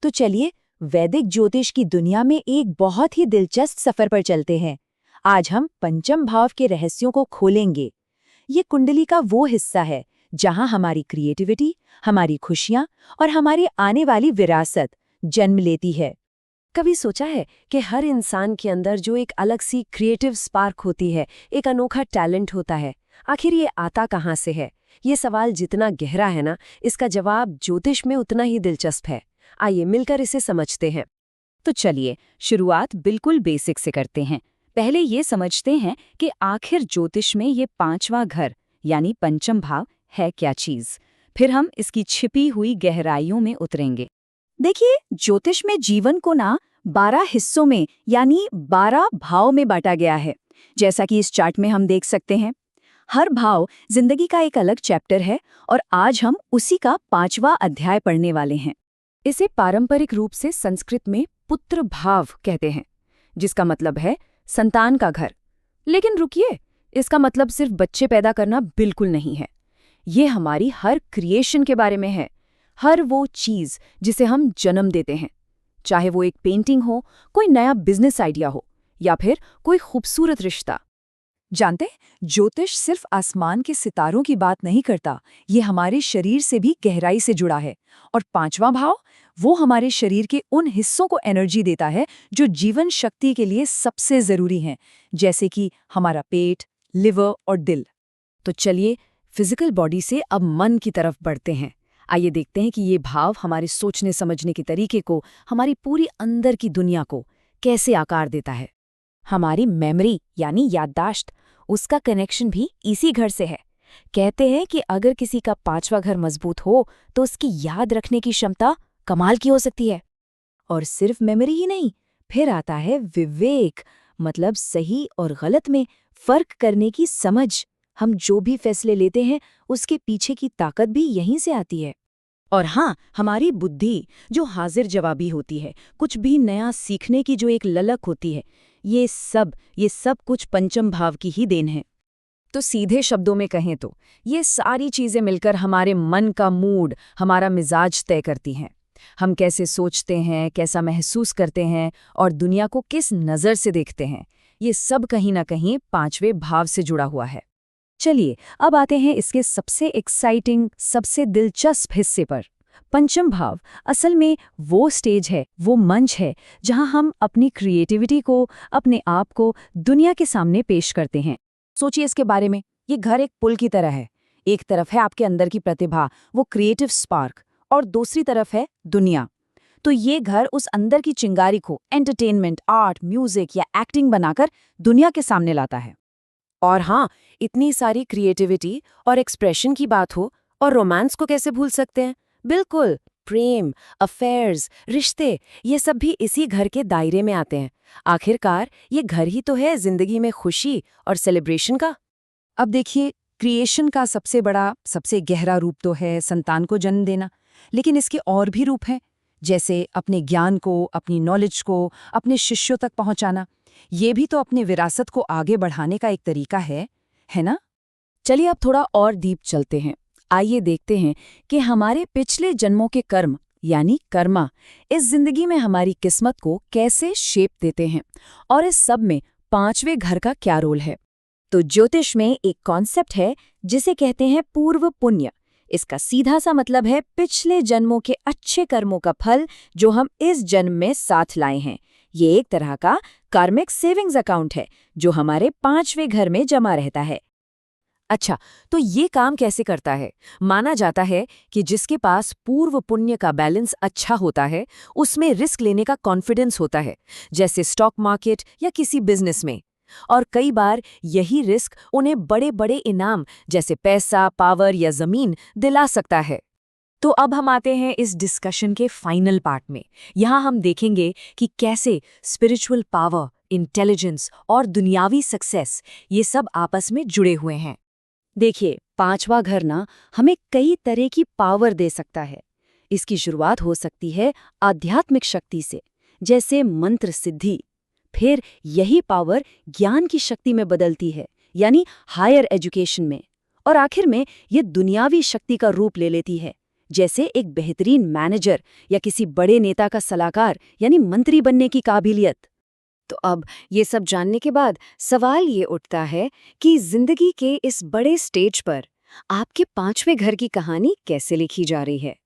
तो चलिए वैदिक ज्योतिष की दुनिया में एक बहुत ही दिलचस्प सफर पर चलते हैं। आज हम पंचम भाव के रहस्यों को खोलेंगे। ये कुंडली का वो हिस्सा है जहां हमारी क्रिएटिविटी, हमारी खुशियां और हमारी आने वाली विरासत जन्म लेती है। कभी सोचा है कि हर इंसान के अंदर जो एक अलग सी क्रिएटिव स्पार्क होती है, एक अनोखा टैलेंट होता है, आखिर ये आता कहाँ से है? ये सवाल जितना गहरा है ना, इसका जवाब ज्योतिष में उतना ही दिलचस्प है। आइए मिलकर इसे समझते हैं। तो चलिए शुरुआत बिल्कुल बेसिक से करते हैं। पहले ये समझते हैं कि आखिर ज्योतिष में ये पांचवा घर यानी पंचम भाव है क्या चीज। फिर हम इसकी छिपी हुई गहराइयों में उतरेंगे। देखिए, ज्योतिष में जीवन को ना 12 हिस्सों में यानी 12 भाव में बांटा गया है, जैसा कि इस चार्ट में हम देख सकते हैं। हर भाव जिंदगी का एक अलग चैप्टर है और आज हम उसी का 5वां अध्याय पढ़ने वाले हैं। इसे पारंपरिक रूप से संस्कृत में पुत्र भाव कहते हैं, जिसका मतलब है संतान का घर। लेकिन रुकिए, इसका मतलब सिर्फ बच्चे पैदा करना बिल्कुल नहीं है। ये हमारी हर क्रिएशन के बारे में है। हर वो चीज जिसे हम जन्म देते हैं, चाहे वो एक पेंटिंग हो, कोई नया बिजनेस आइडिया हो या फिर कोई खूबसूरत रिश्ता। जानते, ज्योतिष सिर्फ आसमान के सितारों की बात नहीं करता, ये हमारे शरीर से भी गहराई से जुड़ा है। और 5वां भाव, वो हमारे शरीर के उन हिस्सों को एनर्जी देता है जो जीवन शक्ति के लिए सबसे जरूरी हैं, जैसे कि हमारा पेट, लिवर और दिल। तो चलिए फिजिकल बॉडी से अब मन की तरफ बढ़ते हैं। आइए देखते हैं कि ये भाव हमारे सोचने समझने के तरीके को, हमारी पूरी अंदर की दुनिया को कैसे आकार देता है। हमारी मेमोरी यानी याददाश्त, उसका कनेक्शन भी इसी घर से है। कहते हैं कि अगर किसी का 5वां घर मजबूत हो तो उसकी याद रखने की क्षमता कमाल की हो सकती है। और सिर्फ मेमोरी ही नहीं, फिर आता है विवेक, मतलब सही और गलत में फर्क करने की समझ। हम जो भी फैसले लेते हैं उसके पीछे की ताकत भी यहीं से आती है। और हाँ, हमारी बुद्धि जो हाजिर जवाबी होती है, कुछ भी नया सीखने की जो एक ललक होती है, ये सब कुछ पंचम भाव की ही देन है। तो सीधे शब्दों में कहें तो ये सारी चीजें मिलकर हमारे मन का मूड, हमारा मिजाज तय करती हैं। हम कैसे सोचते हैं, कैसा महसूस करते हैं और दुनिया को किस नज़र से देखते हैं, ये सब कहीं ना कहीं 5वें भाव से जुड़ा हुआ है। चलिए अब आते हैं इसके सबसे एक्साइटिंग, सबसे दिलचस्प हिस्से पर। पंचम भाव असल में वो स्टेज है, वो मंच है जहां हम अपनी क्रिएटिविटी को, अपने आप को दुनिया के सामने पेश करते हैं। सोचिए इसके बारे में, ये घर एक पुल की तरह है। एक तरफ है आपके अंदर की प्रतिभा, वो क्रिएटिव स्पार्क, और दूसरी तरफ है दुनिया। तो ये घर उस अंदर की चिंगारी को एंटरटेनमेंट, आर्ट, म्यूजिक या एक्टिंग बनाकर दुनिया के सामने लाता है। और हाँ, इतनी सारी क्रिएटिविटी और एक्सप्रेशन की बात हो, और रोमांस को कैसे भूल सकते हैं। बिल्कुल, प्रेम, अफेयर्स, रिश्ते, ये सब भी इसी घर के दायरे में आते हैं। आखिरकार ये घर ही तो है जिंदगी में खुशी और सेलिब्रेशन का। अब देखिए, क्रिएशन का सबसे बड़ा, सबसे गहरा रूप तो है संतान को जन्म देना, लेकिन इसके और भी रूप हैं, जैसे अपने ज्ञान को, अपनी नॉलेज को अपने शिष्यों तक पहुंचाना। ये भी तो अपने विरासत को आगे बढ़ाने का एक तरीका है ना? चलिए अब थोड़ा और डीप चलते हैं। आइए देखते हैं कि हमारे पिछले जन्मों के कर्म यानी कर्मा इस जिंदगी में हमारी किस्मत को कैसे शेप देते हैं, और इस सब में 5वें घर का क्या रोल है। तो ज्योतिष में एक कॉन्सेप्ट है जिसे कहते हैं पूर्व पुण्य। इसका सीधा सा मतलब है पिछले जन्मों के अच्छे कर्मों का फल जो हम इस जन्म में साथ लाए हैं। ये एक तरह का कार्मिक सेविंग्स अकाउंट है जो हमारे 5वें घर में जमा रहता है। अच्छा, तो ये काम कैसे करता है? माना जाता है कि जिसके पास पूर्व पुण्य का बैलेंस अच्छा होता है, उसमें रिस्क लेने का कॉन्फिडेंस होता है, जैसे स्टॉक मार्केट या किसी बिजनेस में। और कई बार यही रिस्क उन्हें बड़े बड़े इनाम जैसे पैसा, पावर या जमीन दिला सकता है। तो अब हम आते हैं इस डिस्कशन के फाइनल पार्ट में। यहाँ हम देखेंगे कि कैसे स्पिरिचुअल पावर, इंटेलिजेंस और दुनियावी सक्सेस ये सब आपस में जुड़े हुए हैं। देखिए, 5वां घर ना हमें कई तरह की पावर दे सकता है। इसकी शुरुआत हो सकती है आध्यात्मिक शक्ति से, जैसे मंत्र सिद्धि। फिर यही पावर ज्ञान की शक्ति में बदलती है, यानी हायर एजुकेशन में। और आखिर में ये दुनियावी शक्ति का रूप ले लेती है, जैसे एक बेहतरीन मैनेजर या किसी बड़े नेता का सलाहकार यानी मंत्री बनने की काबिलियत। तो अब ये सब जानने के बाद सवाल ये उठता है कि जिंदगी के इस बड़े स्टेज पर आपके पांचवें घर की कहानी कैसे लिखी जा रही है?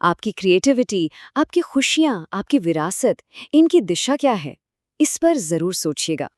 आपकी क्रिएटिविटी, आपकी खुशियां, आपकी विरासत, इनकी दिशा क्या है? इस पर जरूर सोचिएगा।